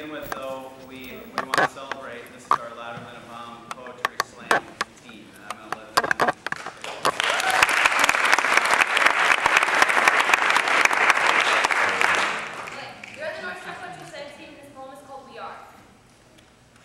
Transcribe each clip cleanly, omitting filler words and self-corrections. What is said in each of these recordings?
begin with, though, we want to celebrate. This is our Louder Than a Bomb Poetry Slam team. And I'm going to let them. You're the North Star Poetry Slam team. This poem is called We Are.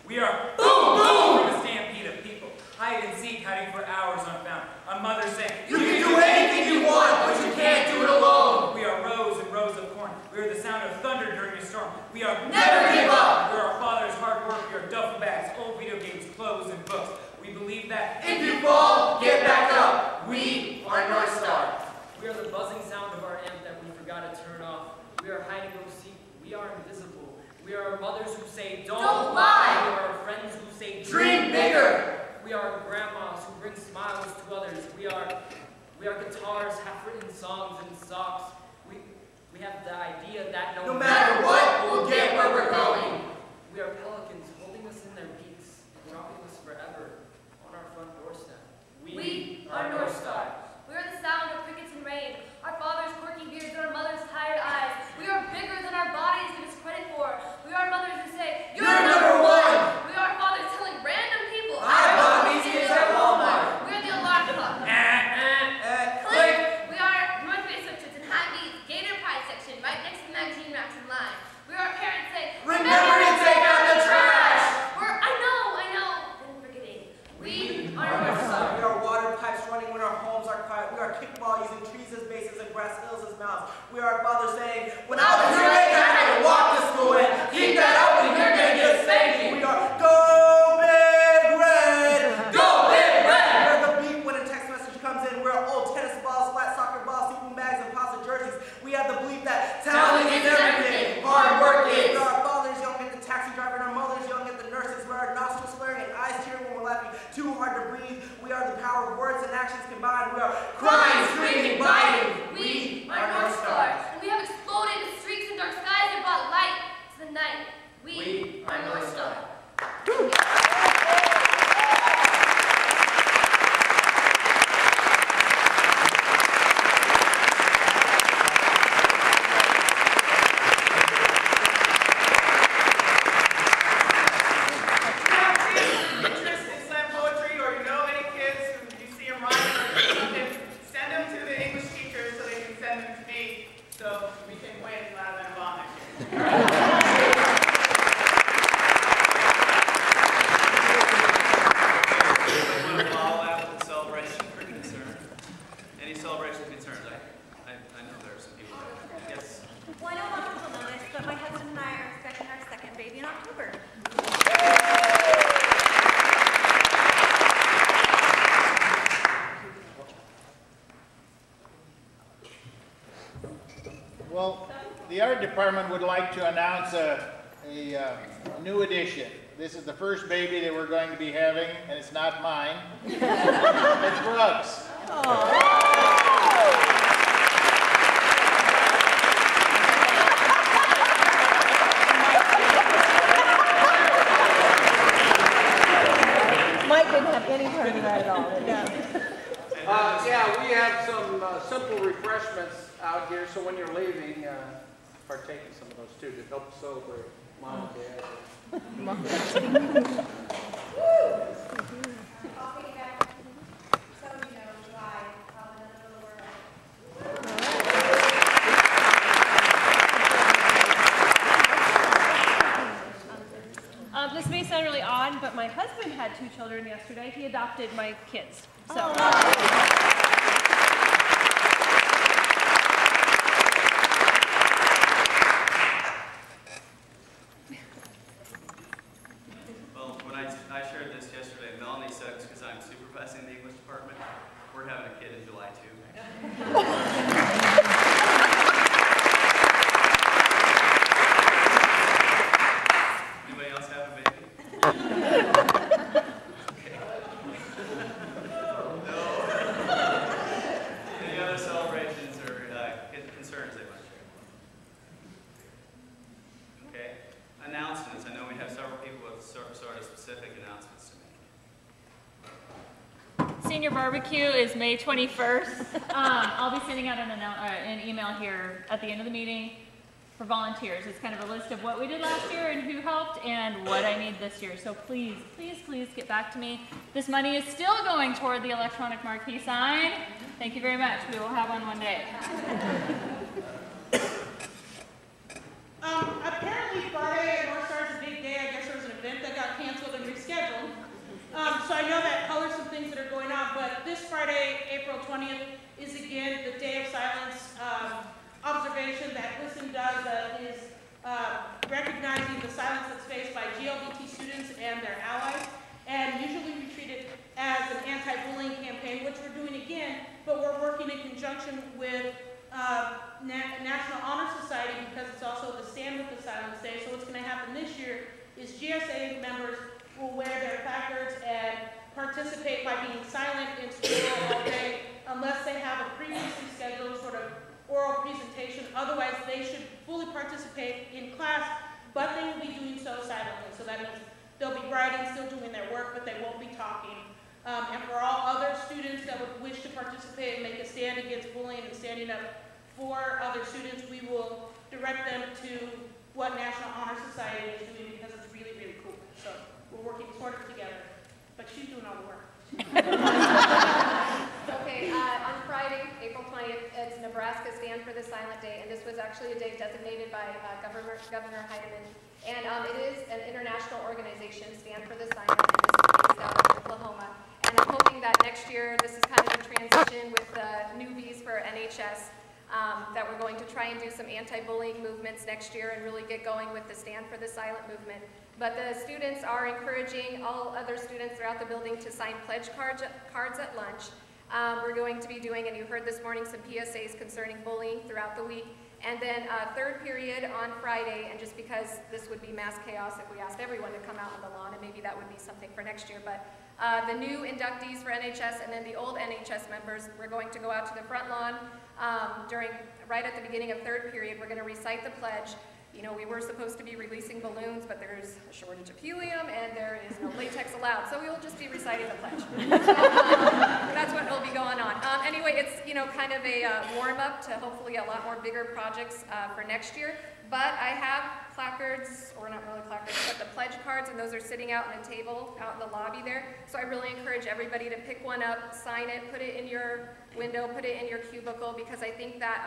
We are boom, boom, from a stampede of people. Hide and seek, hiding for hours unfound. A mother saying, you can do anything you want, but you can't do it alone. We are rows and rows of corn. We are the sound of thunder during a storm. We are never give up. We are our father's hard work. We are duffel bags, old video games, clothes, and books. We believe that if you fall, get back up. We are North Star. We are the buzzing sound of our amp that we forgot to turn off. We are hide and go seek. We are invisible. We are our mothers who say, don't lie. We are our friends who say, dream bigger. We are our grandmas who bring smiles to others. We are guitars, half-written songs, and socks. We have the idea that no matter what, we'll get where we're going. We are pelicans holding us in their beaks and dropping us forever on our front doorstep. We are North Star. We are the sound of crickets and rain, our father's quirky beards and our mother's tired eyes. We are bigger than our bodies give us credit for. We are mothers who say, you're number one. We are fathers telling random people, I bought these kids at Walmart. We are the alarm clock. Click. We are North Bay Switches and High Beats, Gator Pie section, right next to the magazine racks in line. We are parents saying, remember to take out the trash. I know, then forgetting. We are North Star. We are water pipes running when our homes are quiet. We are kickball using trees as bases and grass hills as mouths. We are fathers saying, when I was your age, I had to walk to school and keep that up and you're going to get spanking. We are go big red. Go big red. We're the beat when a text message comes in. We're old tennis balls, flat soccer balls, sleeping bags, and pasta jerseys. We have the belief that talent is everything. Hard work is. We are our fathers young at the taxi driver and our mothers young at the nurses. We're our nostrils flaring and eyes tearing when we're laughing too hard to breathe. We are the power of words and actions combined. We are crying, screaming, biting. We are North Star. And we have exploded the streaks and dark skies and brought light to the night. We are North Star. Well, the art department would like to announce a new addition. This is the first baby that we're going to be having, and it's not mine. It's Brooks. Mike didn't have any part of that at all. Yeah, we have some simple refreshments out here, so when you're leaving, partake in some of those too to help celebrate Mom and Dad. This may sound really odd, but my husband had 2 children yesterday. He adopted my kids. So. Well, when I shared this yesterday, Melanie said it's because I'm supervising the English department. We're having a kid in July too. Anybody else have a baby? No. Any other celebrations or concerns they want to share? Okay. Announcements. I know we have several people with sort of specific announcements to make. Senior barbecue is May 21st. I'll be sending out an email here at the end of the meeting. for volunteers. It's kind of a list of what we did last year and who helped and what I need this year. So please, please, please get back to me. This money is still going toward the electronic marquee sign. Thank you very much. We will have one day. Apparently Friday at North Star is a big day. I guess there was an event that got canceled and rescheduled. So I know that colors some things that are going on, but this Friday, April 20th, is again the Day of Silence observation that GLSEN does is recognizing the silence that's faced by GLBT students and their allies. And usually we treat it as an anti-bullying campaign, which we're doing again, but we're working in conjunction with National Honor Society because it's also the Stand With the Silence Day. So what's going to happen this year is GSA members will wear their placards and participate by being silent in school all day unless they have a previously scheduled sort of oral presentation. Otherwise, they should fully participate in class, but they will be doing so silently. So that means they'll be writing, still doing their work, but they won't be talking. And for all other students that would wish to participate and make a stand against bullying and standing up for other students, we will direct them to what National Honor Society is doing because it's really, really cool. So we're working sort of together, but she's doing all the work. Okay, on Friday, April 20th, it's Nebraska Stand for the Silent Day, and this was actually a day designated by Governor Heidemann. And it is an international organization, Stand for the Silent, and this is based out of Oklahoma. And I'm hoping that next year, this is kind of a transition with the newbies for NHS, that we're going to try and do some anti-bullying movements next year and really get going with the Stand for the Silent movement. But the students are encouraging all other students throughout the building to sign pledge cards at lunch. We're going to be doing, and you heard this morning, some PSAs concerning bullying throughout the week. And then third period on Friday, and just because this would be mass chaos if we asked everyone to come out on the lawn, and maybe that would be something for next year, but the new inductees for NHS and then the old NHS members, we're going to go out to the front lawn right at the beginning of third period. We're going to recite the pledge. You know, we were supposed to be releasing balloons, but there's a shortage of helium and there is no latex allowed, so we will just be reciting the pledge. So, that's what will be going on. Anyway, it's, you know, kind of a warm-up to hopefully a lot more bigger projects for next year. But I have placards, or not really placards, but the pledge cards, and those are sitting out on a table out in the lobby there. So I really encourage everybody to pick one up, sign it, put it in your window, put it in your cubicle, because I think that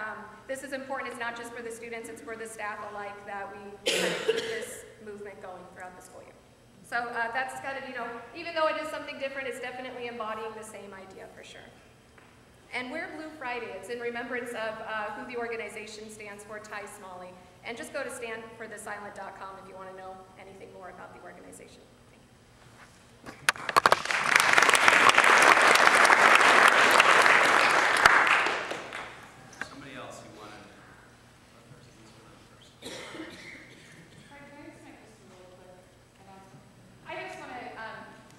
this is important. It's not just for the students, it's for the staff alike that we kind of keep this movement going throughout the school year. So that's kind of, you know, even though it is something different, it's definitely embodying the same idea for sure. And wear Blue Friday. It's in remembrance of who the organization stands for, Ty Smalley. And just go to standforthesilent.com if you want to know anything more about the organization. Thank you. Somebody else who wanted first. I just want to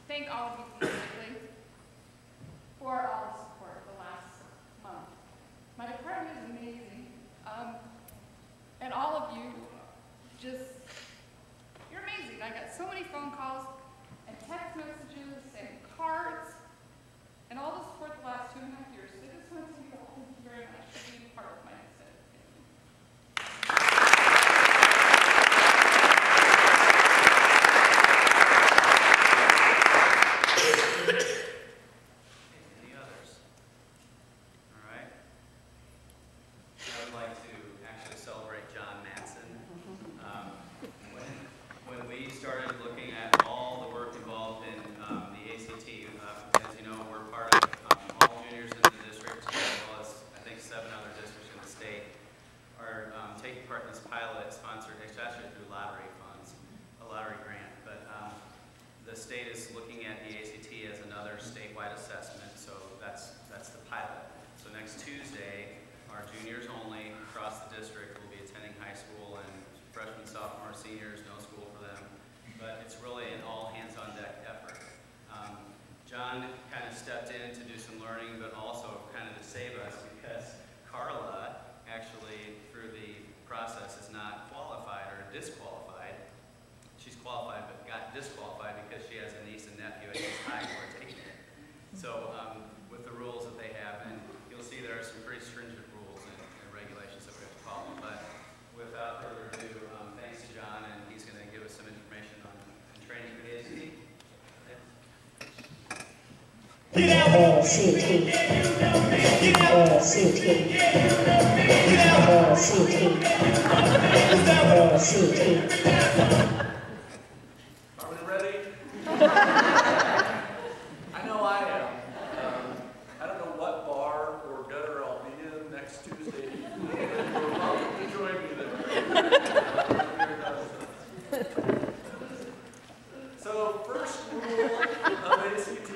thank all of you specifically for all the support the last month. My department is amazing. And all of you, you're amazing. I got so many phone calls and text messages and cards and all the support the last 2.5 years. So I just want to thank you all. Thank you very much for being part of my exit. Any others? All right. I would like to actually celebrate John Matson. When we started looking at all the work involved in the ACT, as you know, we're part of all juniors in the district, as well as I think 7 other districts in the state, are taking part in this pilot sponsored, it's actually through lottery funds, a lottery grant. But the state is looking at the ACT as another statewide assessment, so that's the pilot. So next Tuesday, our juniors only across the district will be attending high school, and freshmen, sophomores, seniors, no school for them. But it's really an all hands on deck effort. John kind of stepped in to do some learning, but also kind of to save us, because Carla actually through the process is not qualified or disqualified. She's qualified but got disqualified because she has a niece and nephew at East High who are taking it. So with the rules that they have, and you'll see there are some pretty stringent rules and regulations that we have to follow, but without Are we ready? I know I am. I don't know what bar or gutter I'll be in next Tuesday. You're welcome to join me there. So, first rule of ACT,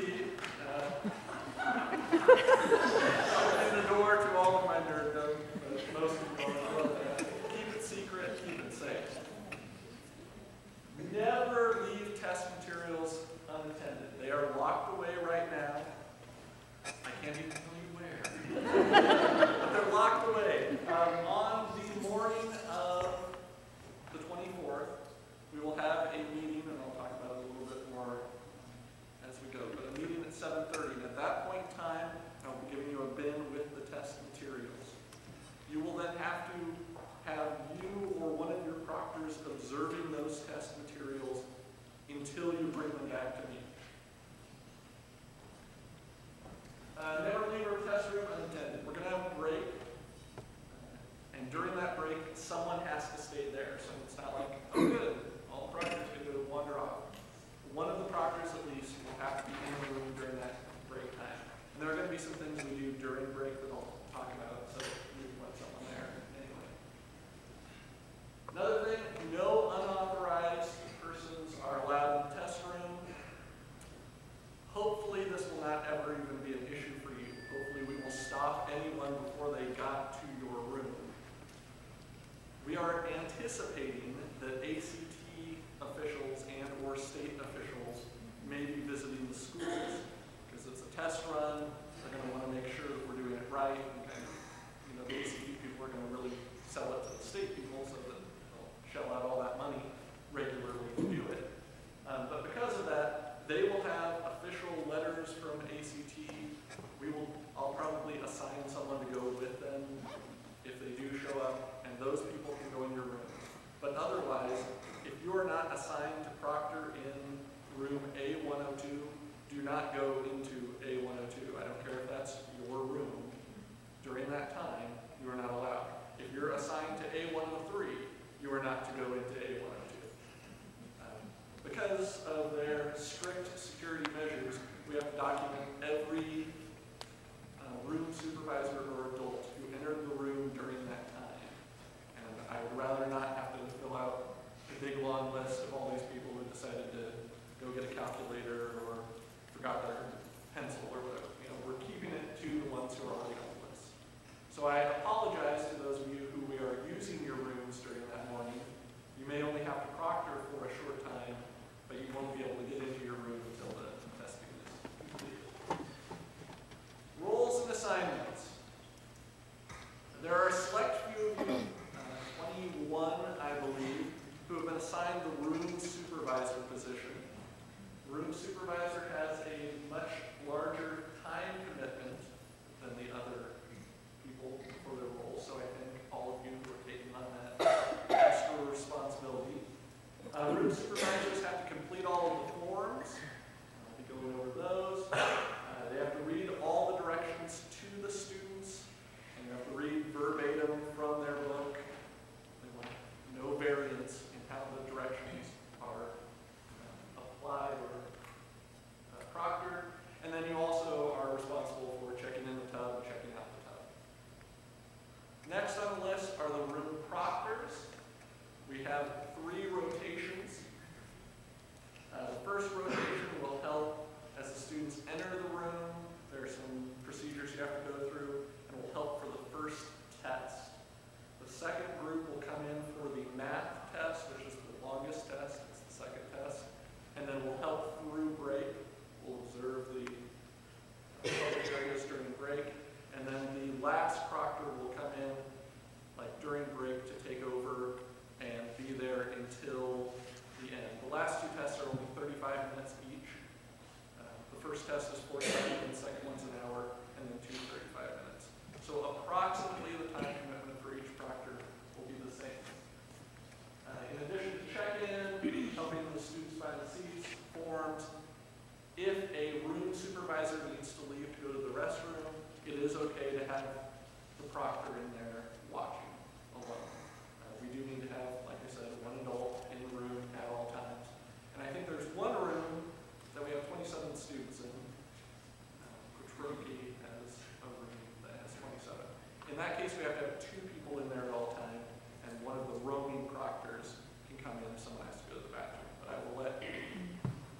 open the door to all of my nerddom, but most of you already love that. Keep it secret, keep it safe. Never leave test materials unattended. They are locked away right now. I can't even tell you where. But they're locked away. On the morning of the 24th, we will have a meeting, and I'll talk about it a little bit more as we go, but a meeting at 7:30. And at that point in time, I'll be giving you a bin with the test materials. You will then have to have you or one of your proctors observing those test materials until you bring them back to me. Never leave our test room unattended. We're going to have a break, and during that break, someone has to stay there. So it's not like, oh good, all the proctors can go wander off. One of the proctors at least will have to be in the room during that break time. And there are going to be some things we do during break that I'll talk about, so you can let someone there anyway. Another thing, no unauthorized persons are allowed in the test room. Hopefully this will not ever even be an issue for you. Hopefully we will stop anyone before they got to your room. We are anticipating that ACT officials and or state officials may be visiting the schools because it's a test run. They're going to want to make sure that we're doing it right. And, you know, the ACT people are going to really sell it to the state people so that they'll shell out all that money regularly to do it. But because of that, they will have official letters from ACT. I'll probably assign someone to go with them if they do show up, and those people can go in your room. But otherwise, if you are not assigned to proctor in room A102, do not go into A102. I don't care if that's your room. During that time, you are not allowed. If you're assigned to A103, you are not to go into A102. Because of their strict security measures, we have to document every room supervisor or adult who entered the room during that time. And I would rather not have to fill out a big long list of all these people who decided to go get a calculator or forgot their pencil or whatever. You know, we're keeping it to the ones who are already on the list. So I apologize to those of you who we are using your rooms during that morning. You may only have to proctor for a short time, but you won't be able to get into your room until the testing is completed. Roles and assignments. There are a select few of you, 21 I believe, who have been assigned the room supervisor position. Room supervisor has a much larger time commitment than the other people for their roles, so I thank all of you who are taking on that extra responsibility. Room supervisors have to complete all of the forms. I'll be going over those. They have to read all the directions to the students it is okay to have the proctor in there watching alone. We do need to have, like I said, one adult in the room at all times. And I think there's one room that we have 27 students in, which Roki has a room that has 27. In that case, we have to have 2 people in there at all time, and one of the roaming proctors can come in if someone has to go to the bathroom. But I will let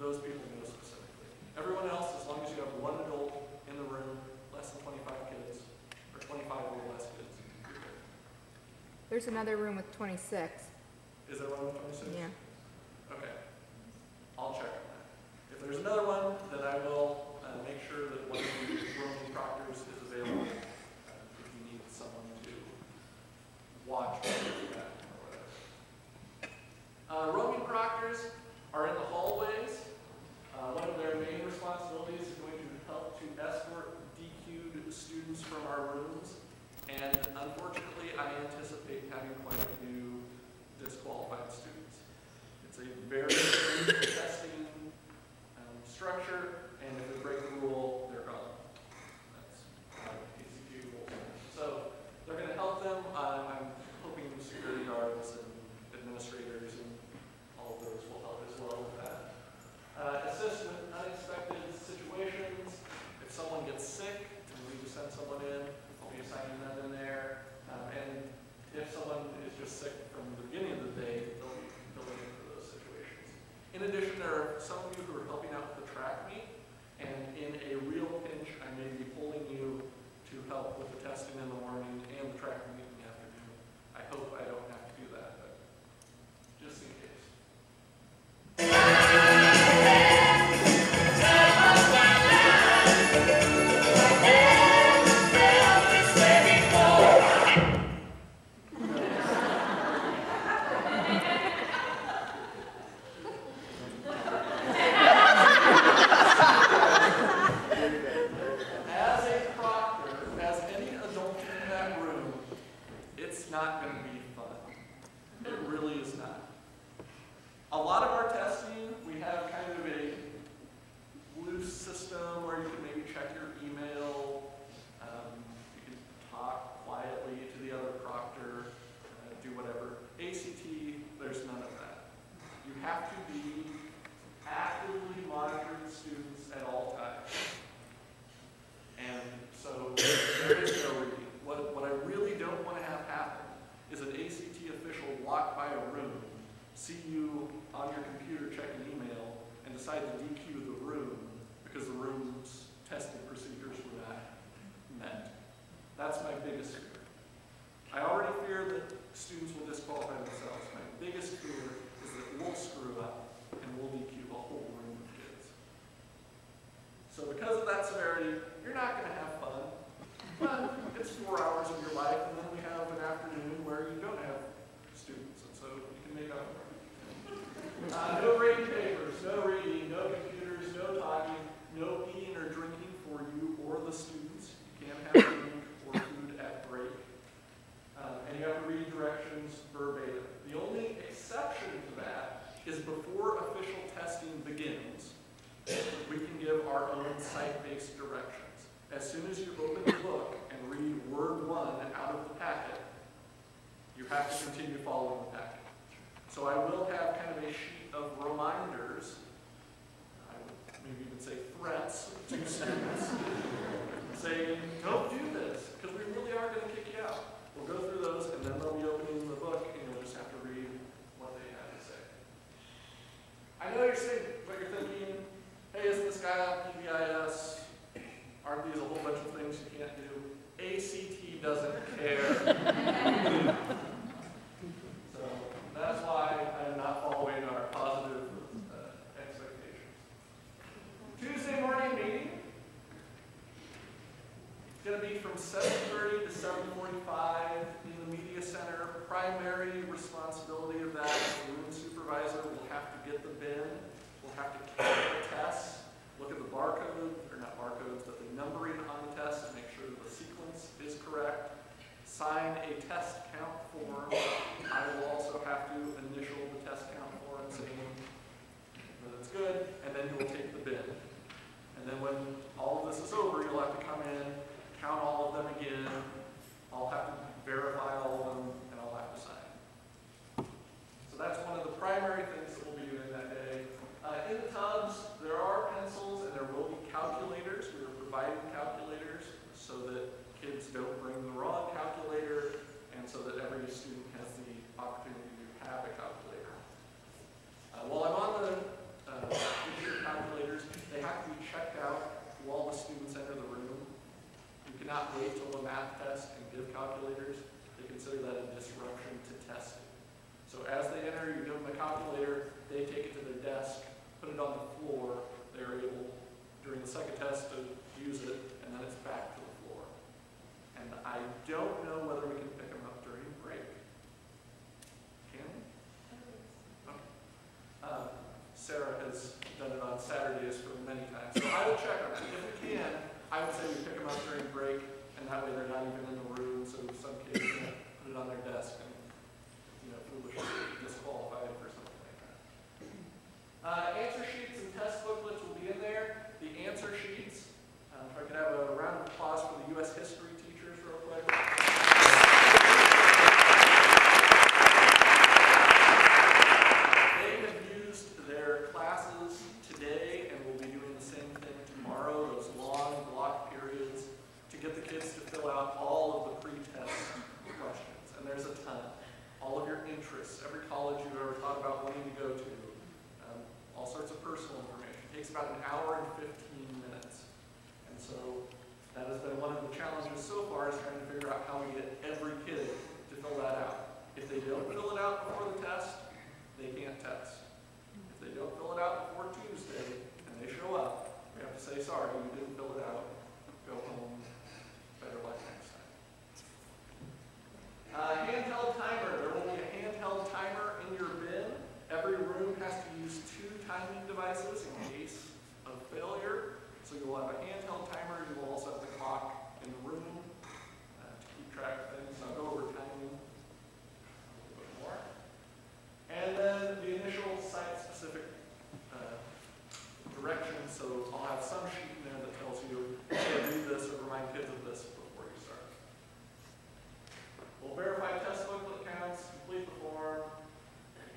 those people know specifically. Everyone else, as long as you have one adult in the room, less than 25 kids, or 25 or less kids, you're good. There's another room with 26. Is there one with 26? Yeah. Okay. I'll check on that. If there's another one, then I will make sure that one of the roaming proctors is available if you need someone to watch that or whatever. Roaming proctors are in the hallways. One of their main responsibilities is going to help to escort DQ'd students from our rooms. And unfortunately, I anticipate having quite a few disqualified students. It's a very strict testing structure, and if they break the rule, they're gone. That's how ACT rules. So they're going to help them. I'm hoping security guards and administrators and all of those will help as well with that. Assist with unexpected situations. If someone gets sick and we need to send someone in, I'll be assigning them in there. And if someone is just sick from the beginning of the day, they'll be filling in for those situations. In addition, there are some of you who are helping out with the track meet, and in a real pinch, I may be pulling you to help with the testing in the morning and the track meet in the afternoon. I hope I don't have to do that, but just in case. Not going to be fun. It really is not. A lot of our testing, we have kind of a loose system where you can maybe check your email, you can talk quietly to the other proctor, do whatever. ACT, there's none of that. You have to be actively monitoring students at all times. And so there is no reading. What I really don't want to have happen is an ACT official walk by a room, see you on your computer checking email, and decide to DQ the room because the room's testing procedures were not met. That's my biggest fear. I already fear that students will disqualify themselves. My biggest fear is that we'll screw up and we'll DQ a whole room of kids. So because of that severity, you're not going to have fun. But it's 4 hours of your life, and then we have an afternoon where you don't have students, and so you can make up for it. No grading papers, no reading, no computers, no talking, no eating or drinking for you or the students. You can't have drink or food at break. And you have to read directions verbatim. The only exception to that is before official testing begins, we can give our own site-based directions. As soon as you open the book and read word 1 out of the packet, you have to continue following the packet. So I will have kind of a sheet of reminders, I would maybe even say threats to students, saying, don't do this, because we really are going to kick you out. We'll go through those, and then they'll be opening the book, and you'll just have to read what they have to say. I know you're saying, what you're thinking, hey, isn't this guy on PBIS? Aren't these a whole bunch of things you can't do? ACT doesn't care. So that's why I'm not following our positive expectations. Tuesday morning meeting. It's going to be from 7:30 to 7:45 in the media center. Primary responsibility of that is the room supervisor will have to get the bin. We'll have to count the tests, look at the barcode, or not barcodes, but the numbering on the test to make sure that the sequence is correct. Sign a test count form. I will also have to initial the test count form saying that it's good, and then you will take the bin. And then when all of this is over, you'll have to come in, count wait till the math test and give calculators, they consider that a disruption to testing. So as they enter, you give them a calculator, they take it to their desk, put it on the floor, they're able, during the second test, to use it, and then it's back to the floor. And I don't know whether we can pick them up during break. Can we? Okay. Sarah has done it on Saturdays for many times, so I will check on that. If we can, I would say we pick them up during break, and that way they're not even in the room, so some kids can put it on their desk and, foolishly disqualified for something like that. Answer sheets and test booklets will be in there. The answer sheets, if I could have a round of applause for the U.S. history teachers real quick. They have used their classes today and will be doing the same thing tomorrow, those long block periods, to get the kids to fill out all of the pre-test questions. And there's a ton. All of your interests, every college you've ever thought about wanting to go to, all sorts of personal information. It takes about an hour and 15 minutes. And so that has been one of the challenges so far, is trying to figure out how we get every kid to fill that out. If they don't fill it out before the test, they can't test. If they don't fill it out before Tuesday and they show up, we have to say, sorry, you didn't fill it out. Go home. Better luck next time. Handheld timer. There will be a handheld timer in your bin. Every room has to use 2 timing devices in case of failure. So you'll have a handheld timer. You will also have the clock in the room to keep track of things. I'll go over timing a little bit more. And then the initial site-specific directions. So I'll have some sheet in there that tells you, hey, read this or remind kids of this before you start. We'll verify test booklet counts, complete the form,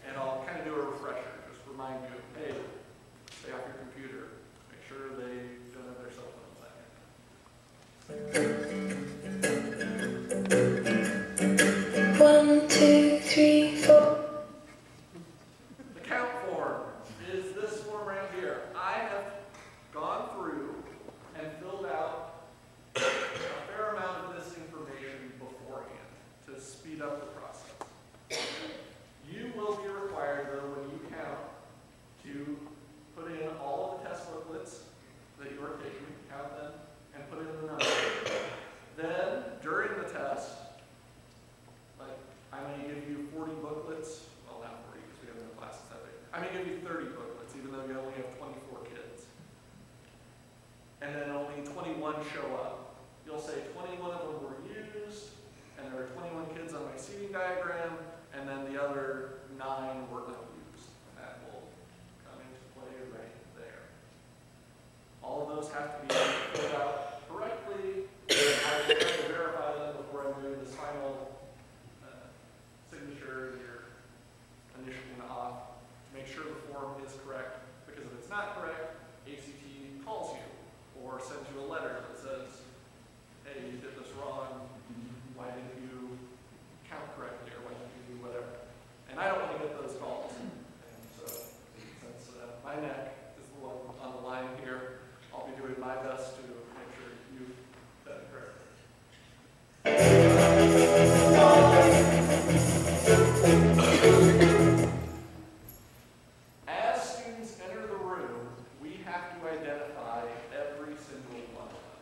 and I'll kind of do a refresher, just remind you, hey, stay off your computer, make sure they don't have their cell phones on. 1, 2, 3, 4. The count form is this form right here. I have gone through and filled out a fair amount of this information beforehand to speed up the process. You will be required, though, when you count, to put in all of the test booklets that you are taking, count them, and put in the number. Then, during the test, like, I may give you 40 booklets, well, not 40, because we have no classes that big. I may give you 30 booklets, even though you only have 24 kids. And then only 21 show up. You'll say 21 of them were used, and there are 21 kids on my seating diagram, and then the other 9 were unused. And that will come into play right there. All of those have to be filled out correctly. I will try to verify them before I move this final signature you're initialing off. Make sure the form is correct, because if it's not correct, ACT calls you or sends you a letter that says, hey, you did this wrong. Why didn't you count correctly, or why didn't you do whatever? And I don't want to get those calls. And so, since my neck is the one on the line here, I'll be doing my best to make sure you've done it correctly. As students enter the room, we have to identify every single one of them.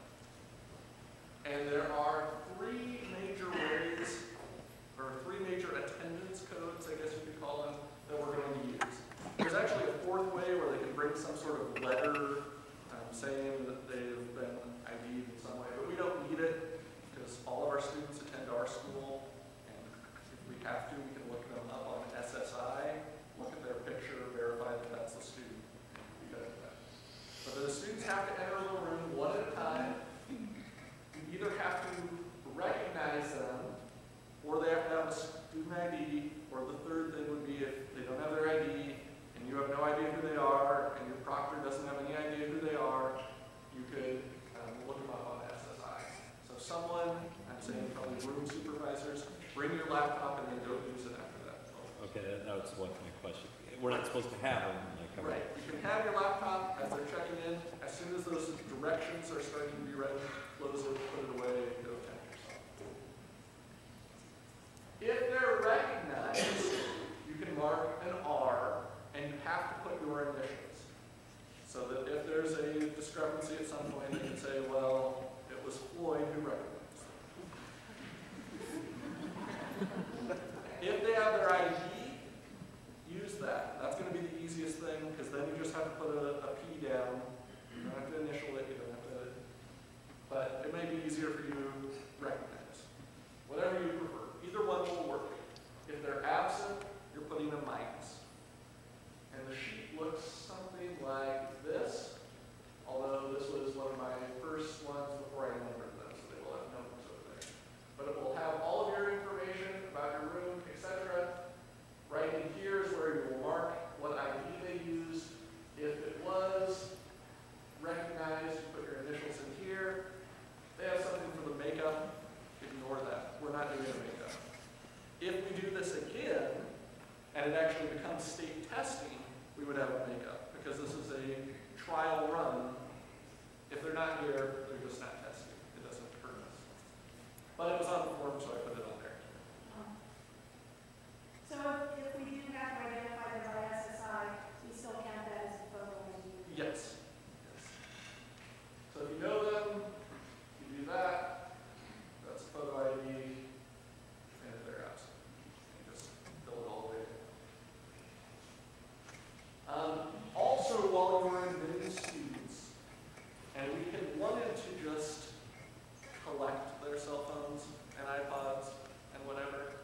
And there are 3 major ways, or 3 major attendance codes, I guess you could call them, that we're going to use. There's actually a 4th way where they can bring some sort of letter saying that they've been ID'd in some way, but we don't need it because all of our students attend our school, and if we have to, we can look them up on SSI, look at their picture, verify that that's the student, and be done with that. But the students have to enter the room one at a time. You either have to recognize them, or they have to have a student ID, or the 3rd thing would be if they don't have their ID, and you have no idea who they are, and your proctor doesn't have any idea who they are, you could look them up on SSI. So someone, I'm saying probably room supervisors, bring your laptop and then go use it after that. Okay, that was one of my questions. we're not supposed to have them. Right. You can have your laptop as they're checking in. As soon as those directions are starting to be read, close it, put it away, go tap yourself. If they're recognized, you can mark an R, and you have to put your initials. So that if there's a discrepancy at some point, they can say, well, it was Floyd who recognized it. If they have their ID, use that. That's going to be the easiest thing, because then you just have to put a P down. You don't have to initial it, you don't have to, but it may be easier for you to recognize. Whatever you prefer. Either one will work. If they're absent, you're putting a minus. And the sheet looks something like this, although this was one of my first ones before I numbered them, so they will have numbers over there. But it will have all of your information about your room, etc. Right in here is where you will mark what ID they used. If it was recognized, you put your initials in here. They have something for the makeup. Ignore that. We're not doing a makeup. If we do this again, and it actually becomes state testing, we would have a makeup, because this is a trial run. If they're not here, they're just not testing. It doesn't hurt us. But it was on the form, so I put it on there. So if we do have to identify them by SSI, we still count that as a photo ID? Yes. So if you know them, you do that. That's a photo ID. And if they're absent, you just fill it all the way in. Also, while you're admitting students, and we had wanted to just collect their cell phones and iPods and whatever,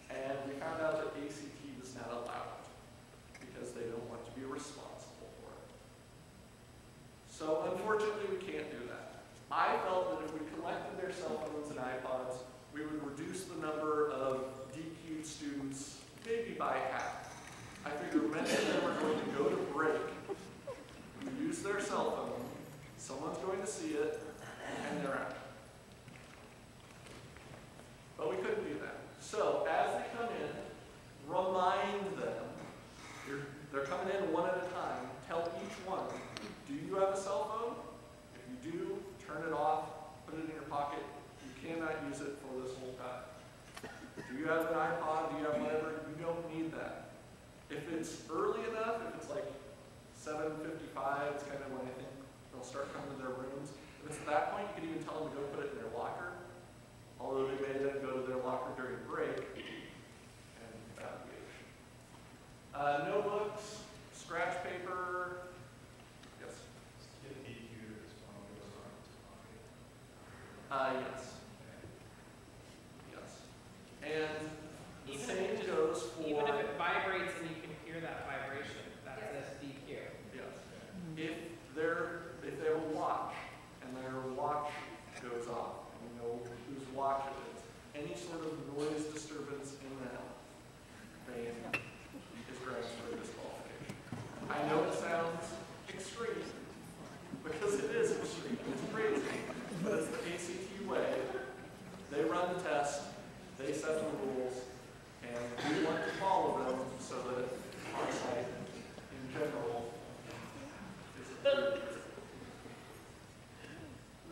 and we found out that ACT was not allowed because they don't want to be responsible for it. So unfortunately, we can't do that. I felt that if we collected their cell phones and iPods, we would reduce the number of DQ'd students maybe by half. I figure many of them are going to go to break, use their cell phone, someone's going to see it, and they're out. But we couldn't do that. So as they come in, remind them, they're coming in one at a time, tell each one, do you have a cell phone? If you do, turn it off, put it in your pocket. You cannot use it for this whole time. Do you have an iPod? Do you have whatever? You don't need that. If it's early enough, if it's like 7:55, it's kind of when I think they'll start coming to their rooms. If it's at that point, you can even tell them to go put it in their locker. Although they may then go to their locker during break, and that would be it. Notebooks, scratch paper, yes? Get DQ'd if his phone goes on. Yes. Yes. And the same goes for... Even if it vibrates and you can hear that vibration, that's a DQ. Yes. If they have a watch, and their watch goes off, and we know whose watch it is, any sort of noise disturbance in the vein is grounds for disqualification. I know it sounds extreme, because it is extreme, it's crazy, but it's the ACT way. They run the test, they set the rules, and we want to follow them so that our site, in general, is approved.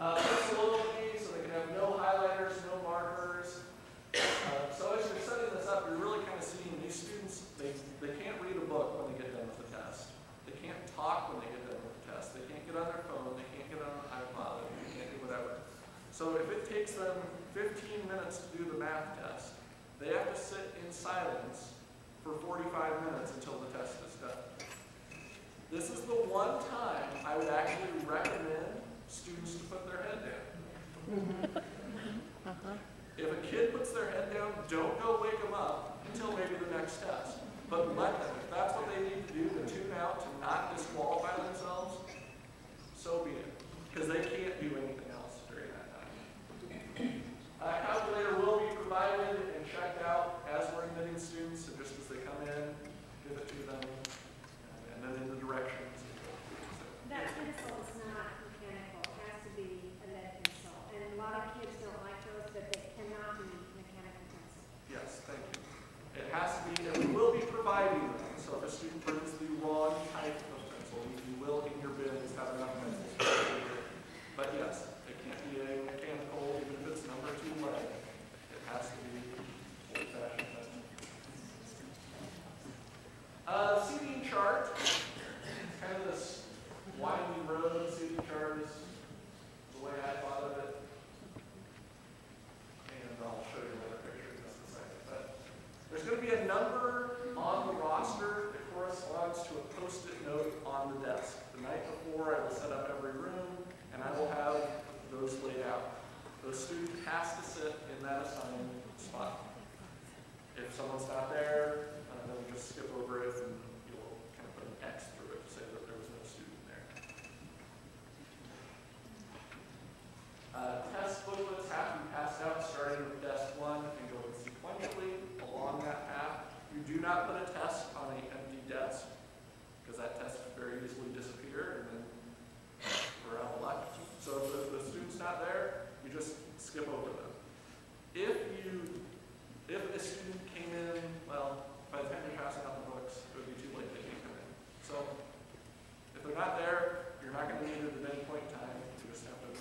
Flexibility, so they can have no highlighters, no markers. So as you're setting this up, you're really kind of seeing these students, they can't read a book when they get done with the test. They can't talk when they get done with the test. They can't get on their phone, they can't get on an iPod, they can't do whatever. So if it takes them 15 minutes to do the math test, they have to sit in silence for 45 minutes until the test is done. This is the one time I would actually recommend students to put their head down. If a kid puts their head down, don't go wake them up until maybe the next test. But let them. If that's what they need to do to tune out, to not disqualify themselves, so be it. Because they can't do anything else during that time. A calculator will be provided and checked out as we're admitting students, so just as they come in, give it to them, and then in the directions. That pencil is not mechanical, it has to be a lead pencil. And a lot of kids don't like those, but they cannot be mechanical pencils. Yes, thank you. It has to be, and we will be providing them. rows laid out. The student has to sit in that assigned spot. If someone's not there, then we just skip over it and you'll kind of put an X through it to say that there was no student there. Test booklets have to be passed out starting with desk 1 and going sequentially along that path. You do not put a test on an empty desk because that test could very easily disappear and then we're out of luck. So if the student's not there, you just skip over them. If a student came in, well, by the time you're passing out the books, it would be too late they can come in. So if they're not there, you're not going to need it at any point in time. You just have to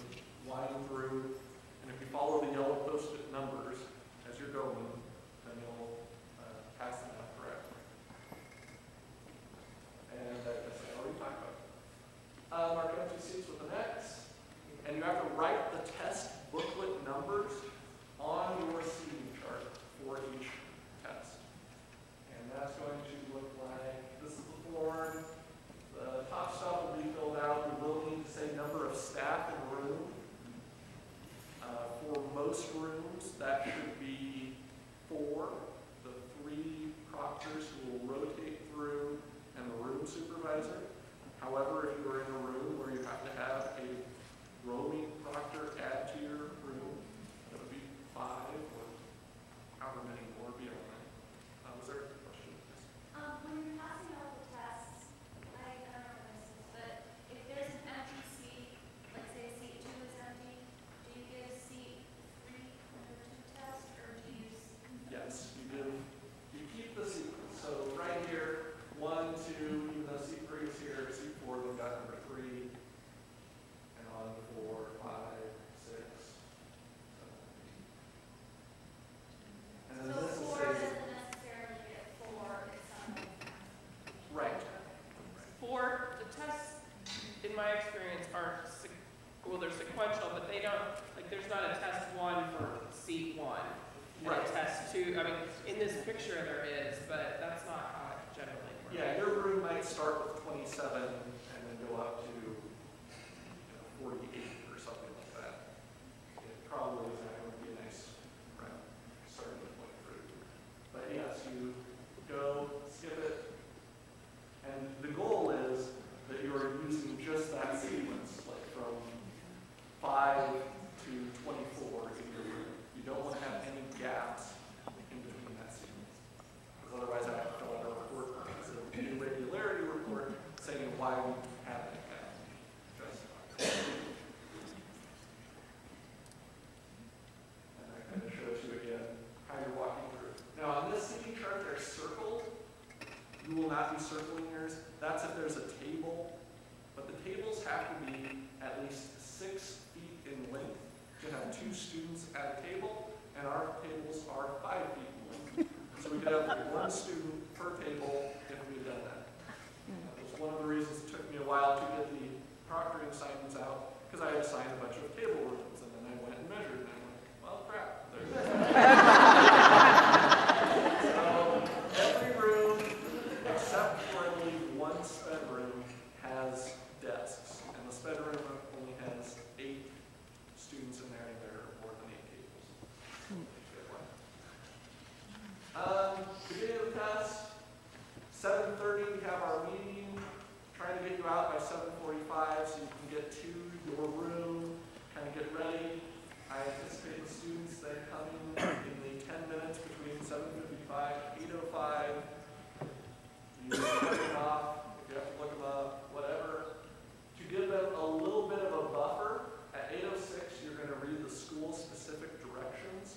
wind through. And if you follow the yellow post-it numbers as you're going, then you'll pass them out correctly. And I guess I already talked about it. Mark empty seats with an X. And you have to write the test booklet numbers on your seating chart for each test. And that's going to look like, this is the form. The top stuff will be filled out. You will need to say number of staff in the room. For most rooms, that should be 4. The 3 proctors who will rotate through and the room supervisor. However, if you're in a room where you have to have a roaming proctor add to your room, that would be 5 or however many more beyond that. Was there a question? When you're passing out the tests, I don't know this, but if there's an empty seat, let's say seat 2 is empty, do you give seat 3 under 2 test, or do you use? Yes, you do. You keep the sequence. So right here, 1, 2, even though seat 3 is here, seat 4, we've got number 3, and on 4, 5, 6, 7. And then So this 4 is doesn't necessarily get 4 if someone. right. The tests, in my experience, aren't, well, they're sequential, but they don't, like, there's not a test 1 for seat 1. And Right. a test 2, I mean, in this picture there is, but that's not how it generally works. Yeah, your room might start with 27 and then go up to 48 or something like that. It probably is not going to be a nice round starting point for you. But yes, you go, skip it, and the goal is that you are using just that sequence, like from 5 to 24 in your room. You don't want to have any gaps in between that sequence. Because otherwise I have to fill out a report, because of an irregularity report saying why we have that gap. And that kind of shows you again how you're walking through. Now on this seating chart, they're circled. You will not be circling yours. That's if there's a table. But the tables have to be at least 6 feet in length to have 2 students at a table, and our tables are 5 feet in length. So we could have 1 student per table if we had done that. That was one of the reasons it took me a while to get the proctoring assignments out, because I had assigned a bunch of table rooms, and then I went and measured, and I'm like, well, crap, there's So every room, except for I believe 1 sped room, has desks, and the sped room only has 8 students in there, and there are more than 8 tables. Beginning of the test, 7:30 we have our meeting, trying to get you out by 7:45 so you can get to your room, kind of get ready. I anticipate the students then coming in the 10 minutes between 7:55 and 8:05. You look them off, if you have to look them up, whatever. To give them a little bit of a buffer, at 8:06 you're going to read the school-specific directions.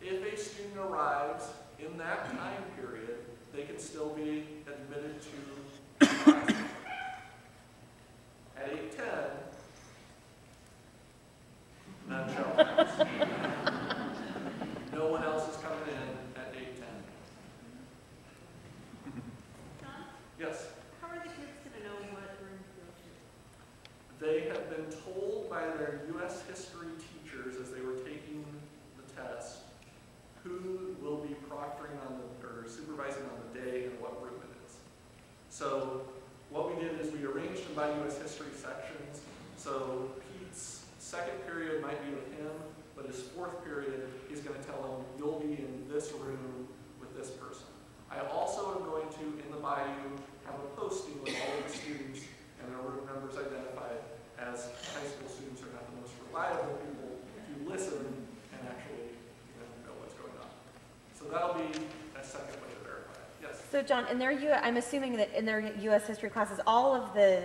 If a student arrives in that time period, they can still be admitted to class. At 8:10, none shall pass. No one else is coming in at 8:10. John, Yes? how are the kids going to know what room to go to? They have been told by their U.S. history teachers as they were taking the test who will be proctoring on or supervising on the day and what room it is. So what we did is we arranged them by U.S. history sections. So Pete's second period might be with him, but his fourth period, he's going to tell him, you'll be in this room with this person. I also am going to, in the Bayou, have a posting with all of the students and their room numbers identified, as high school students are not the most reliable people to listen and actually know what's going on. So that'll be a second way to verify it. Yes? So John, in their I'm assuming that in their U.S. history classes, all of the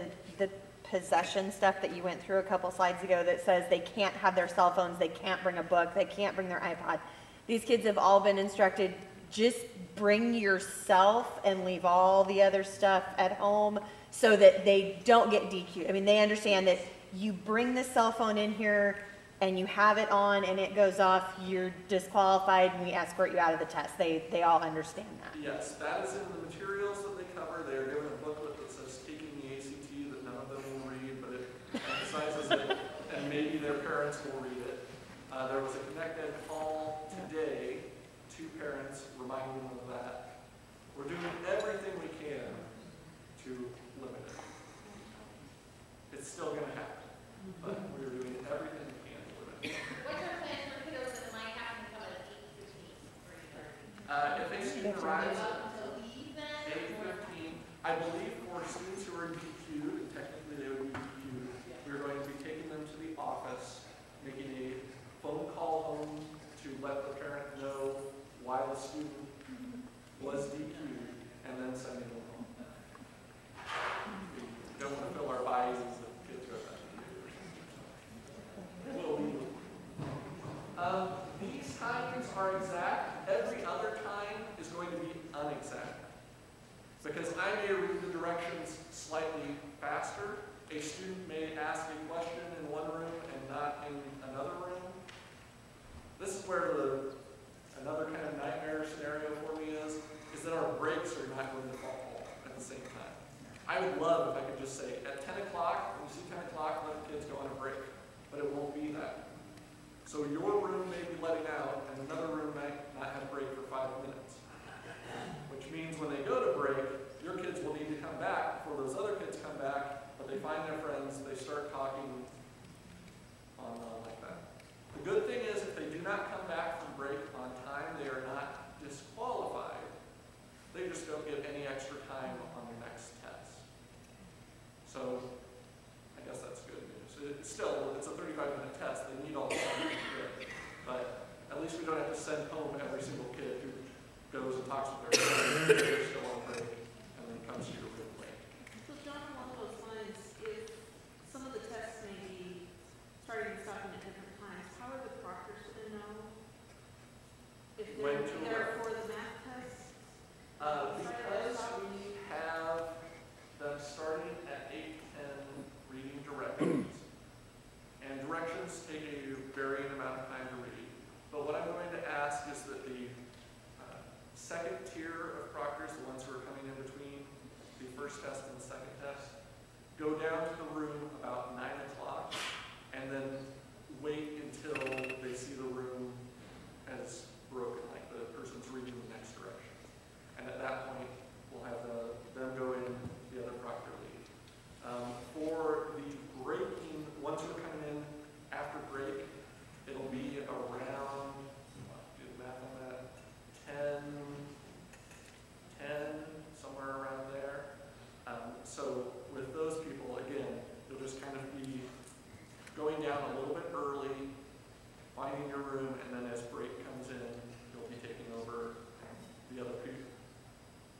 possession stuff that you went through a couple slides ago that says they can't have their cell phones, they can't bring a book, they can't bring their iPod. These kids have all been instructed, just bring yourself and leave all the other stuff at home so that they don't get DQ'd. I mean, they understand that you bring the cell phone in here and you have it on and it goes off, you're disqualified and we escort you out of the test. They all understand that. Yes, that is in the materials that they cover. They are given a booklet that says taking the ACT that none of them will read, but it emphasizes it, and maybe their parents will read it. There was a Connect Ed call today, 2 parents reminding them of that. We're doing everything we can to limit it. It's still going to happen, but we're doing everything we can to limit it. What's your plan for kiddos that might happen to come at 8:15 or 8:30? If a student arrives at 8:15, I believe for students who are DQ'd, and technically they would be DQ'd, we're going to be taking them to the office, making a phone call home to let the parent know why the student was DQ'd, and then sending them home. We don't want to fill our bodies with kids who have been DQ'd. These times are exact. Every other time is going to be unexact. Because I may read the directions slightly faster. A student may ask a question in one room and not in another room. This is where another kind of nightmare scenario for me is that our breaks are not going to fall at the same time. I would love if I could just say, at 10 o'clock, when you see 10 o'clock, let the kids go on a break. But it won't be that. So your room may be letting out, and another room might not have a break for 5 minutes. Which means when they go to break, your kids will need to come back before those other kids come back, but they find their friends, they start talking on like that. The good thing is if they do not come back from break on time, they are not disqualified. They just don't get any extra time on their next test. So I guess that's good news. It's a 35-minute test. They need all the time to do it. But at least we don't have to send home every single kid who goes and talks with their friends, they're still on break, and then comes to your room late. So John, along those lines, if some of the tests may be starting and stopping at different times, how are the proctors going to know if they're there for the math tests? Because we have them starting at 8:10 reading directions, and directions take a varying amount of time to read. But what I'm going to ask is that the second tier of proctors, the ones who are coming in between the first test and the second test, go down to the room about 9 o'clock and then wait until they see the room has broken, like the person's reading the next direction. And at that point, we'll have them go in, the other proctor lead. For the breaking, once we're coming in after break, it'll be around, do the math on that, 10, somewhere around there. So with those people, again, you'll just kind of be going down a little bit early, finding your room, and then as break comes in, you'll be taking over the other people.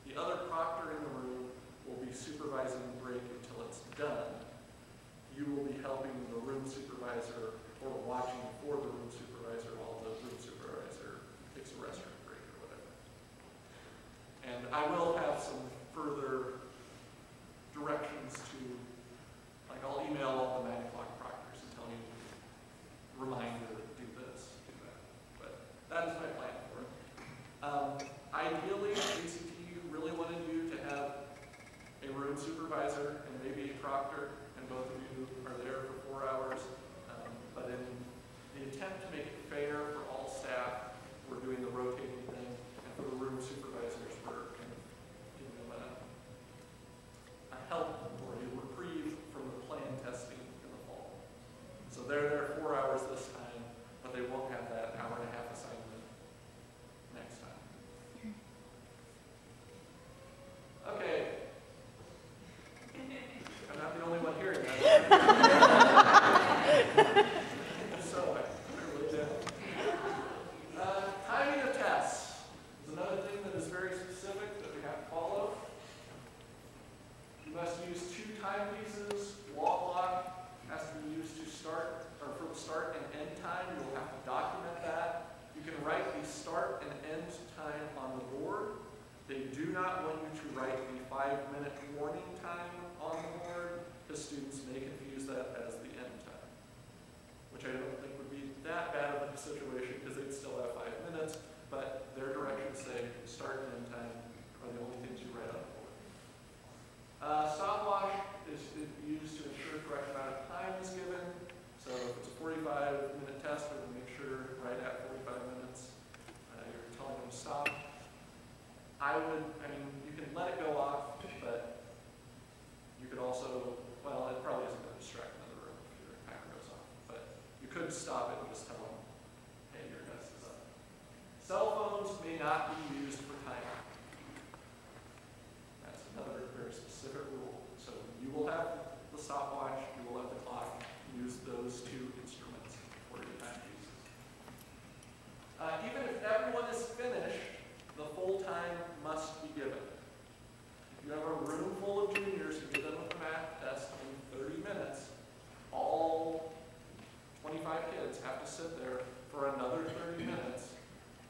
The other proctor in the room will be supervising the break until it's done. You will be helping the room supervisor or watching for the room supervisor while the room supervisor takes a restroom break or whatever. And I will have some further directions to, like I'll email all the 9 o'clock proctors and tell you, reminder, do this, do that. But that is my plan for it. Ideally, ACT really wanted you to have a room supervisor and maybe a proctor, and both of you are there for 4 hours. But in the attempt to make it fair for all staff, we're doing the rotating thing, and for the room supervisors, we're kind of not want you to write the 5-minute warning time on the board, because students may confuse that as the end time, which I don't think would be that bad of a situation because they'd still have 5 minutes, but their directions say start and end time are the only things you write on the board. Stopwatch is used to ensure correct amount of time is given. So if it's a 45-minute test, we're going to make sure right at 45 minutes you're telling them to stop. I mean, you can let it go off, but you could also, well, it probably isn't going to distract another room if your timer goes off, but you could stop it and just tell them, hey, your test is up. Cell phones may not be used for timing. That's another very specific rule. So you will have the stopwatch, you will have the clock. Use those two instruments for your time uses. Even if everyone is finished, the full time must be given. If you have a room full of juniors who get done with the math test in 30 minutes, all 25 kids have to sit there for another 30 minutes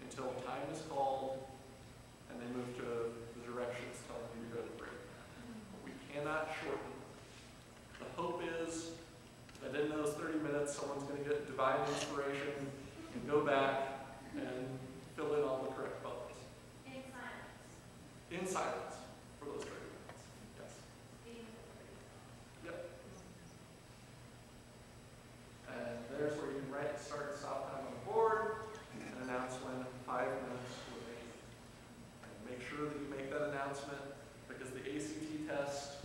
until time is called and they move to the directions telling you to go to break. But we cannot shorten. The hope is that in those 30 minutes, someone's going to get divine inspiration and go back and fill in all the correct bubbles. In silence. In silence for those 30 minutes. Yes. Yep. And there's where you can write start and stop time on the board and announce when 5 minutes remain. And make sure that you make that announcement because the ACT test,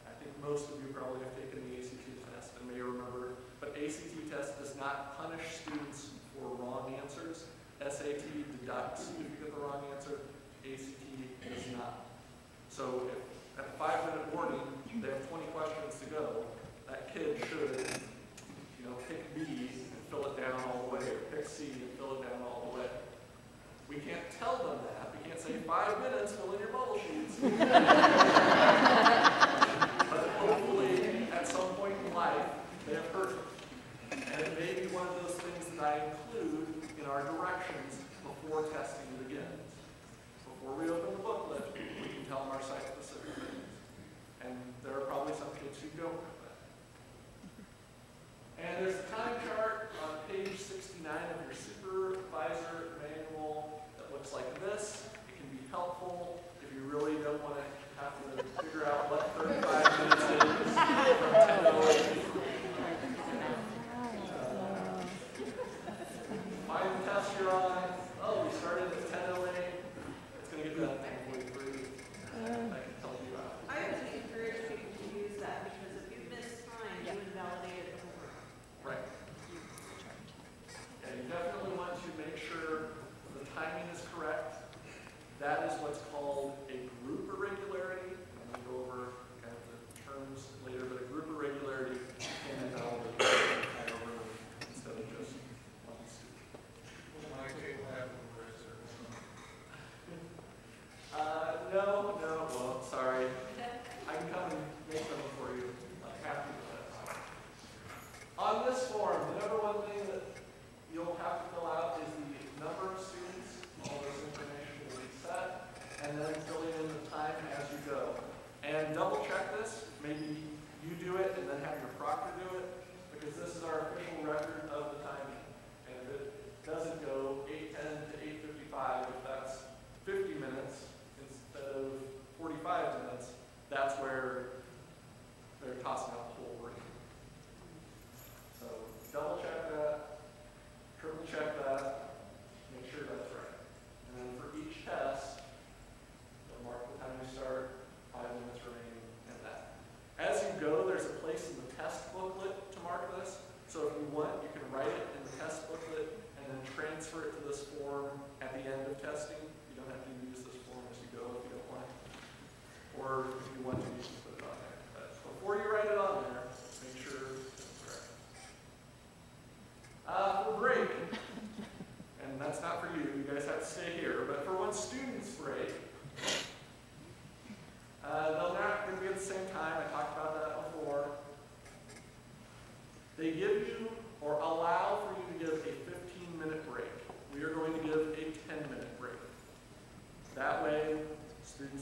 I think most of you probably have taken the ACT test and may remember, but ACT test does not punish students for wrong answers. SAT deducts if you get the wrong answer. ACT does not. So if at a 5-minute warning, they have 20 questions to go, that kid should, pick B and fill it down all the way, or pick C and fill it down all the way. We can't tell them that. We can't say 5 minutes, fill in your bubble sheets. But hopefully, at some point in life, they have heard it. And it may be one of those things that I include in our directions before testing begins. Before we open the booklet, we can tell them our site-specific things. And there are probably some kids who don't know that. And there's a time chart on page 69 of your supervisor manual that looks like this. It can be helpful if you really don't want to have to figure out what 35 minutes is from 10 to 11. Find the test you're on. Oh, we started at 10:08. It's going to get done at 10:43. I can help you out. I would just encourage people to use that because if you miss time, you invalidate it over. Right. And you definitely want to make sure the timing is correct. That is what's called a group irregularity. And we'll go over kind of the terms later, but a group irregularity can invalidate instead of just one student. No, well, sorry. I can come and make them for you. Happy with that. On this form, the number one thing that you'll have to fill out is the number of students. All this information will be set, and then filling in the time as you go. And double check this. Maybe you do it and then have your proctor do it, because this is our official record of the timing. And if it doesn't go 8:10 to 8:55, if that's 50 minutes instead of 45 minutes, that's where they're tossing out the whole ring. So double check that, triple check that, make sure that's right. And then for each test, you'll mark the time you start, 5 minutes remaining, and that. As you go, there's a place in the test booklet to mark this. So if you want, you can write it in the test booklet and then transfer it to this form at the end of testing. You don't have to use this form as you go if you don't want. Or if you want to, you can put it on there. But before you write it on there, make sure it's correct. For break, and that's not for you, you guys have to stay here, but for when students break, they're not going to be at the same time. I talked about that before. They give you or allow for you to give a 15-minute break. We are going to give a 10-minute break. That way, students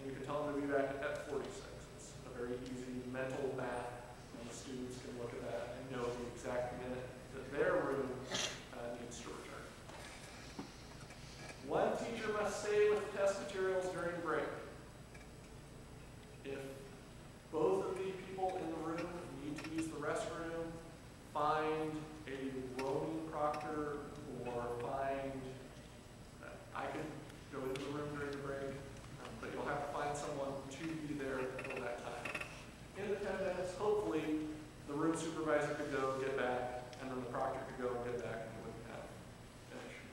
and you can tell them to be back at 46. It's a very easy mental math, and the students can look at that and know the exact minute that their room needs to return. One teacher must stay with test materials during break. If both of the people in the room need to use the restroom, find a roaming proctor or find, I could go into the room during the break, but you'll have to find someone to be there for that time. In the 10 minutes, hopefully, the room supervisor could go get back, and then the proctor could go and get back, and you wouldn't have an issue.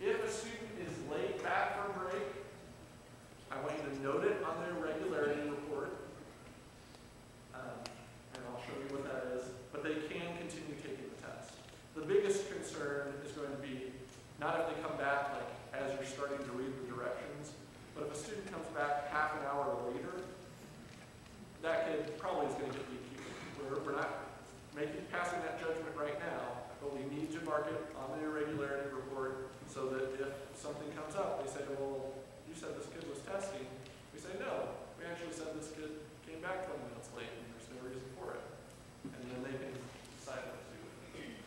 If a student is late back from break, I want you to note it on their regularity report, and I'll show you what that is, but they can continue taking the test. The biggest concern is going to be not if they come back like as you're starting to read the directions, but if a student comes back half an hour later, that kid probably is going to get DQ'd. We're not passing that judgment right now, but we need to mark it on the irregularity report so that if something comes up, they say, well, you said this kid was testing. We say, no, we actually said this kid came back 20 minutes late and there's no reason for it. And then they can decide what to do with it.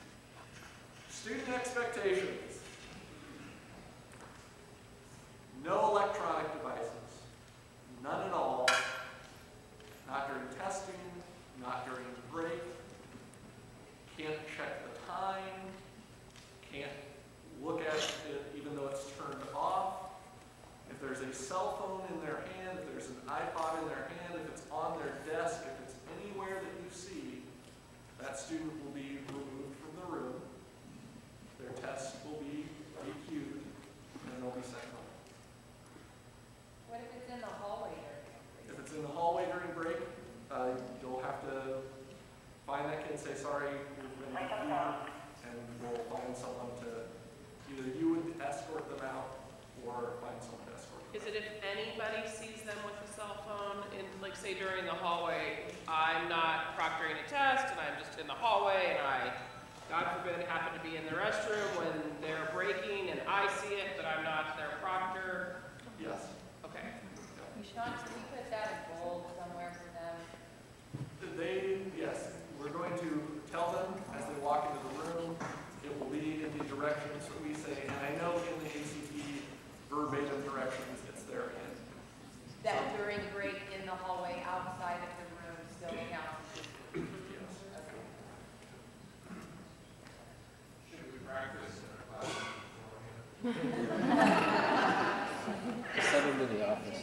Student expectations. No electronic devices. None at all. Not during testing, not during break. Can't check the time. Can't look at it even though it's turned off. If there's a cell phone in their hand, if there's an iPod in their hand, if it's on their desk, if it's anywhere that you see, that student will be removed from the room. Their tests will be DQ'd, and they'll be sent home. What if it's in the hallway during break? If it's in the hallway during break, you'll have to find that kid and say, sorry, you've been DQ'd, and we'll find someone to, either you would escort them out, or find someone to escort them. Is it if anybody sees them with a cell phone, in, like say during the hallway, I'm not proctoring a test and I'm just in the hallway and I, God forbid, happen to be in the restroom when they're breaking and I see it, but I'm not their proctor? Yes. Okay. Sean, can we put that in bold somewhere for them? Yes, we're going to tell them as they walk into the room. It will be in the directions that we say, and I know in the ACT verbatim directions, it's there in. That during break in the hallway outside of the room still counts. Yes. Should we practice in a classroom? Send them to the office.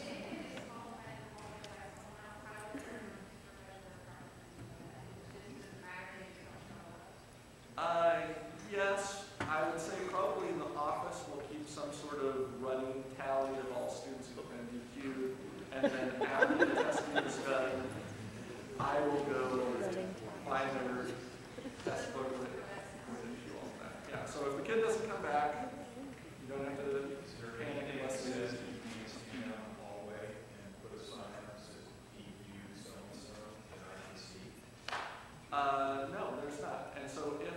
Yes, I would say probably in the office we'll keep some sort of running tally of all students who have been DQ'd, and then after the testing is done, I will go find their test book and issue all of that. Yeah, so if the kid doesn't come back, you don't have to panic unless it is. No, there's not. And so if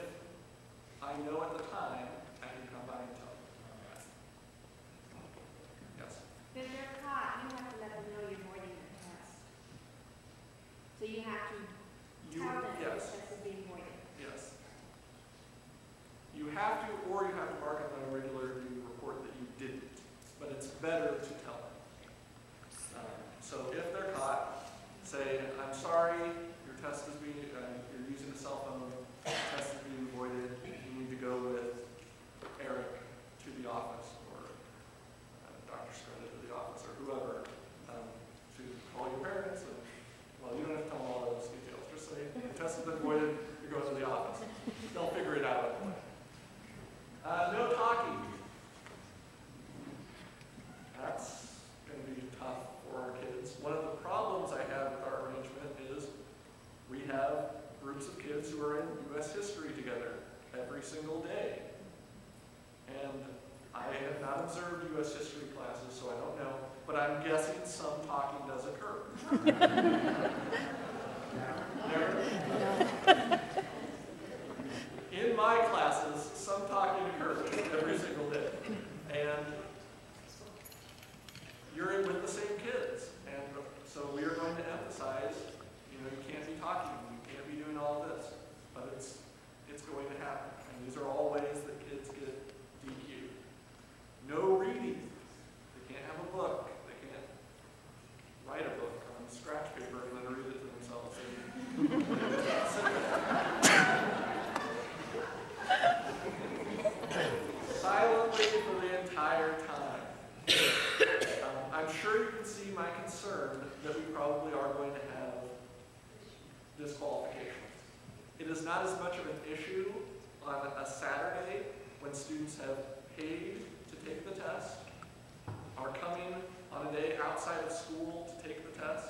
I know at the time, I can come by and tell them. Yes? If they're caught, you have to let them know you're voiding the test. So you have to tell them the Yes. test is being voided. Yes. You have to, or you have to mark on the regularity report that you didn't. But it's better to tell them. So if they're caught, say, I'm sorry, your test is being, you're using a cell phone, the test is being voided, you need to go with Eric to the office, or Dr. Scrutta to the office, or whoever, to call your parents. And, well, you don't have to tell them all those details. Just say, the test has been voided, you're going to the office. They'll figure it out. No talking. That's going to be tough for our kids. One of the problems I have with our arrangement is we have groups of kids who are in U.S. history together every single day. And I have not observed U.S. history classes, so I don't know, but I'm guessing some talking does occur. In my classes, some talking occurs every single day. And you're in with the same kids. And so we are going to emphasize, you can't be talking, you can't be doing all of this. But it's going to happen. And these are all ways that kids get DQ'd. No reading. They can't have a book. They can't write a book on scratch paper and then read it to themselves. Silently for the entire time. I'm sure you can see my concern that we probably are going to have disqualifications. It is not as much of an issue on a Saturday when students have paid to take the test, are coming on a day outside of school to take the test.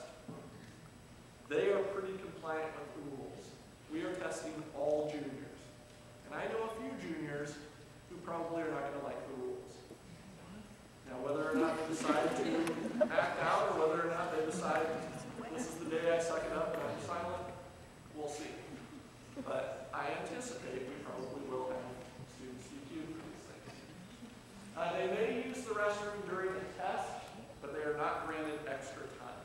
They are pretty compliant with the rules. We are testing all juniors. And I know a few juniors who probably are not going to like the rules. Now, whether or not they decide to act out or whether or not they decide this is the day I suck it up and I'm silent, we'll see. But I anticipate we probably will have students DQ'd for these things. They may use the restroom during the test, but they are not granted extra time.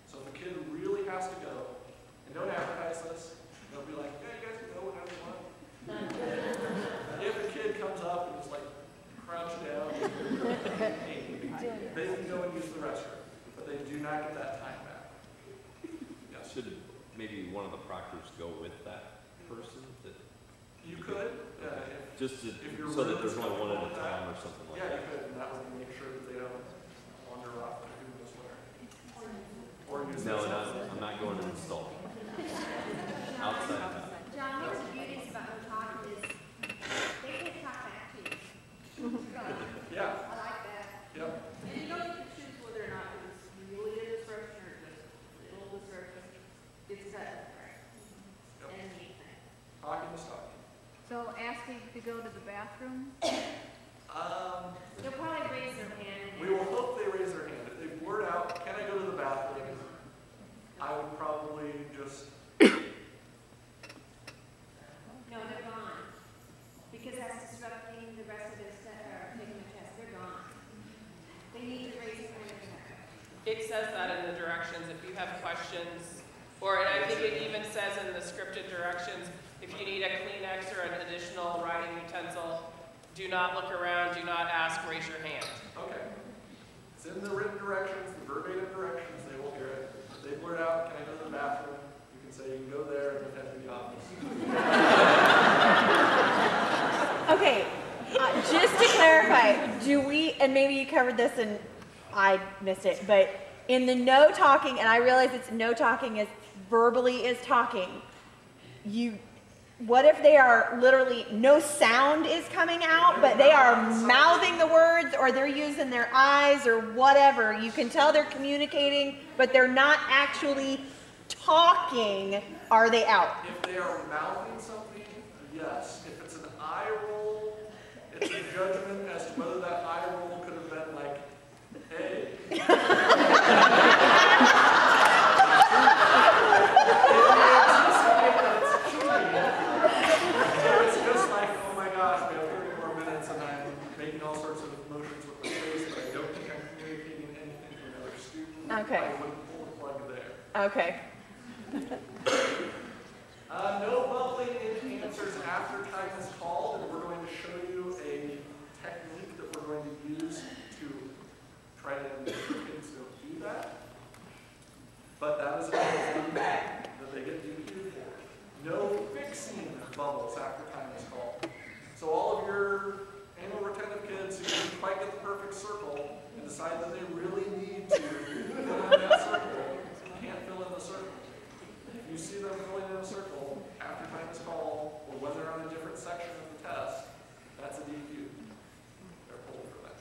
So if a kid really has to go, and don't advertise this, don't be like, yeah, you guys can go whenever you want. If a kid comes up and is like, crouch down, they can go and use the restroom, but they do not get that time back. Yes. Should maybe one of the proctors go with that person? You could, if you're so that there's only one at a time or something like that. Yeah, you could, and that would make sure that they don't wander off and do this where. Or use No, I'm not going to install. Outside of that. John, one of the beauties about her talking is they can talk back to you. Yeah. I like that. Yep. And you don't get to choose whether or not it's really a disruption or just a little disruption. It's set up, right? Yep. And anything. Talking is talking. So asking to go to the bathroom? They'll probably raise their hand. We will hope they raise their hand. If they blurt out, can I go to the bathroom? I would probably just. No, they're gone. Because that's disrupting the rest of this, taking the test. They're gone. They need to raise their hand. It says that in the directions, if you have questions, or and I think it even says in the scripted directions, if you need a Kleenex or an additional writing utensil, do not look around, do not ask, raise your hand. Okay. It's in the written directions, the verbatim directions, they will hear it. If they blurt out, can I go to the bathroom? You can say you can go there and then head to the office. Okay, just to clarify, do we, and maybe you covered this and I missed it, but in the no talking, and I realize it's no talking is verbally is talking, what if they are literally, no sound is coming out, but they are mouthing the words or they're using their eyes or whatever. You can tell they're communicating, but they're not actually talking. Are they out? If they are mouthing something, yes. If it's an eye roll, it's a judgment as to whether that eye roll could have been like, hey. It's just like, oh my gosh, we have 30 more minutes and I'm making all sorts of motions with my face, but I don't think I'm communicating anything to another student. Okay. I wouldn't pull the plug there. Okay. No bubbling in answers after time is called, and we're going to show you a technique that we're going to use to try to make kids don't do that. But that is something that they get DQ'd for. No fixing bubbles after time is called. So all of your anal retentive kids who didn't quite get the perfect circle and decide that they really need to fill in that circle can't fill in the circle. If you see them filling in a circle after time is called, or when they're on a different section of the test, that's a DQ. They're pulled for that.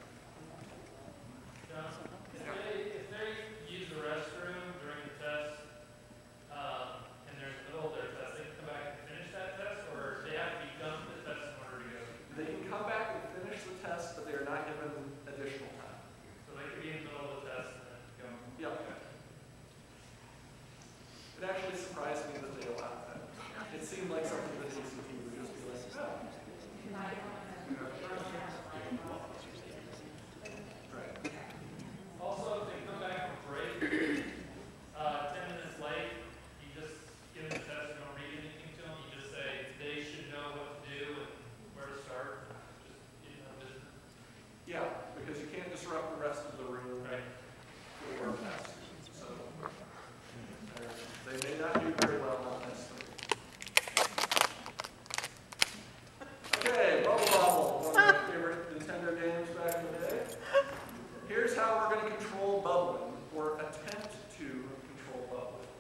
going to control bubbling or attempt to control bubbling.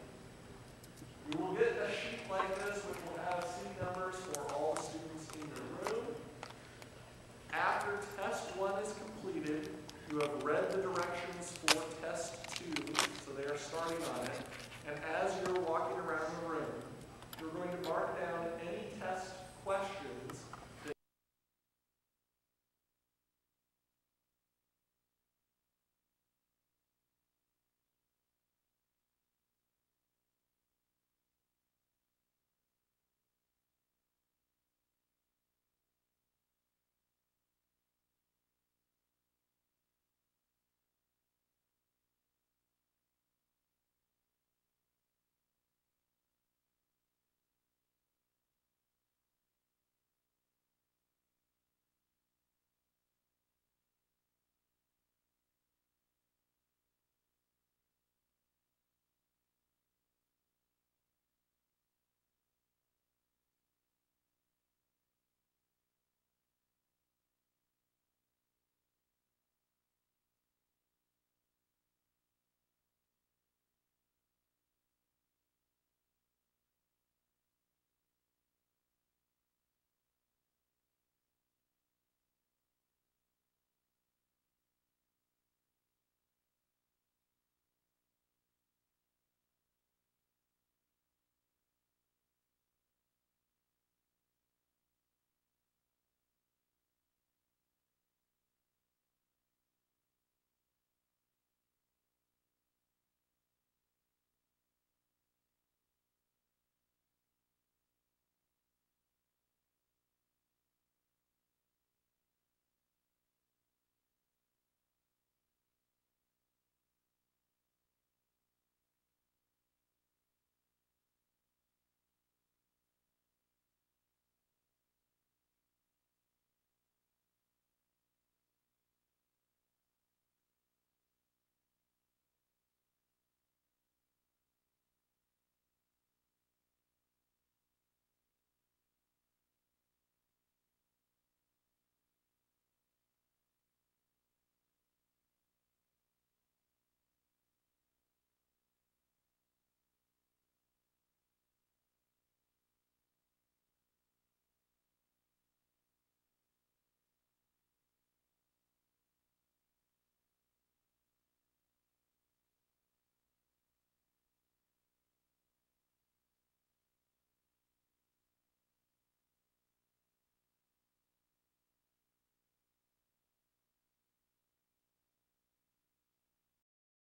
You will get a sheet like this which will have seat numbers for all the students in your room. After test 1 is completed, you have read the directions